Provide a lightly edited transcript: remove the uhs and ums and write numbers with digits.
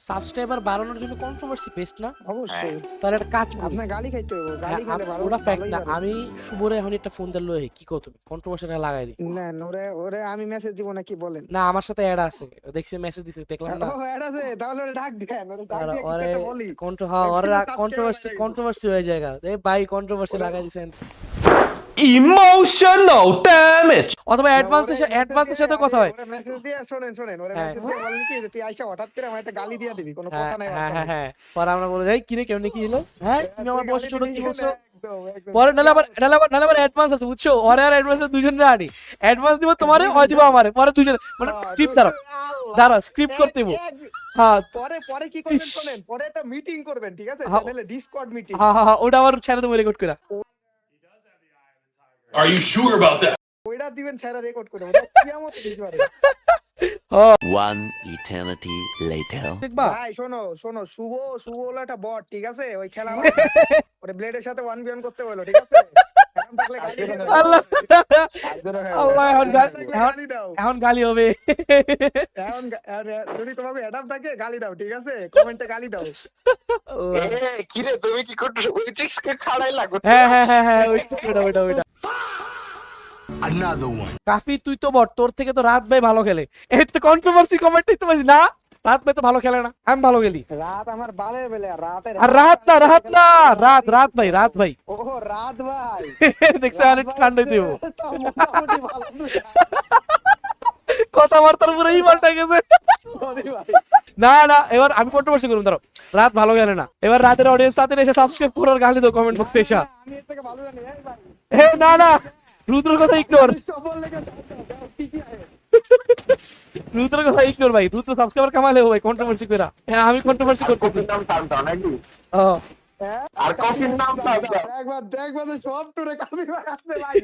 Subscriber বাড়ানোর জন্য controversy best না? অবশ্যই তাহলে একটা কাজ করি। আপনার গালি খাইতে হবে গালি খেলে ভালো ওটা ফ্যাক্ট ভালোই না। পারে। আমি শুভরে এখন একটা ফোন দিল কি কও তুমি? কন্ট্রোভার্সিটা লাগাই দিই। না ওরে ওরে আমি মেসেজ দিব না কি বলেন? না আমার সাথে অ্যাড আছে। দেখছি মেসেজ দিছে দেখলাম না। ও অ্যাড আছে তাহলে ওরে ডাক দেন ওরে ডাক দিয়ে কিছু ওরে একটা বলি। কন্ট্রোভার্সি কন্ট্রোভার্সি হয়ে জায়গা। এই ভাই কন্ট্রোভার্সি লাগাই দিছেন। Emotional damage. অথবা অ্যাডভান্সের সাথে কথা হয়। ওরে মেসেজ দিয়ে শুনেন ওরে হ্যাঁ। মেসেজ দিয়ে বলেন কি যে তুই আইসা হঠাৎ করে আমার একটা গালি দিয়ে দিবি কোনো হ্যাঁ কথা নাই হ্যাঁ বার্তা হ্যাঁ নাই। হ্যাঁ। পরে আমরা বলে যাই কি রে কেমনে কি হলো? হ্যাঁ তুমি আমার তুই বসে গালি ছোট দিবি কি না, বলছো? একদম। পরে নালে আবার অ্যাডভান্স আছে বুঝছো? ওরে আর অ্যাডভান্স দুজন না আনি। অ্যাডভান্স দিব তোমারে ওই দিব আমারে। পরে দুজন মানে স্ক্রিপ্ট দাঁড়া স্ক্রিপ্ট করতে দিব। হ্যাঁ পরে কি করবেন ইস। শুনেন পরে একটা মিটিং করবেন ঠিক আছে হ্যাঁ। চ্যানেলে ডিসকর্ড মিটিং হ্যাঁ ওটা আবার ছেড়ে দেবো রেকর্ড করে। Are you sure about that? ওইটা দিবেন ছাড়া রেকর্ড করে ওটা কিয়ামত দিতে পারে। One eternity later. দেখবা ভাই শোনো শুভ হলো একটা বট ঠিক আছে ওই খেলা ওরে ব্লেডের সাথে 1v1 করতে বলো ঠিক আছে এখন থাকলে গালি দিয়ে দাও। আল্লাহ আল্লাহ এখন গালি দাও এখন গালি হবে। এখন যদি তোমাকে অ্যাডাম থাকে গালি দাও ঠিক আছে কমেন্টে গালি দাও। আল্লাহ। কিরে তুমি কি করছো ওই টিক্সকে খাড়াই লাগো হ্যাঁ ওইটা Another one. কাফি তুই তো বট তোর থেকে তো রাত ভাই ভালো খেলে। এই তো কন্ট্রোভার্সি কমেন্টই তো বলছি না রাত ভাই তো ভালো খেলে না আমি ভালো খেলি। রাত আমার বালের বেলে আর রাতের আর রাত ভাই ও রাত ভাই দেখছে অনেক ঠান্ডা দিব তো মোটামুটি ভালো কথাবার্তার পুরো পাল্টা গেছে। সরি ভাই না এবার আমি কন্ট্রোভার্সি করুন ধরো রাত ভালো গেলে না এবার রাতের অডিয়েন্স সাথে এসে সাবস্ক্রাইব করার গালি দাও কমেন্ট বক্সে এসে। আমি এর থেকে ভালো জানি এই ভাই না রুদ্রের কথা ইগনোর সবল লেগে ঠিকই আছে রুদ্রের কথা ইগনোর ভাই রুদ্র সাবস্ক্রাইবার কামালে ভাই কন্ট্রোভার্সি কইরা। হ্যাঁ আমি কন্ট্রোভার্সি করতেছি। কফির নাম টানটাও নাকি ও হ্যাঁ আর কফির নাম টানটাও একবার সব টুরে কামি ভাই আসছে ভাই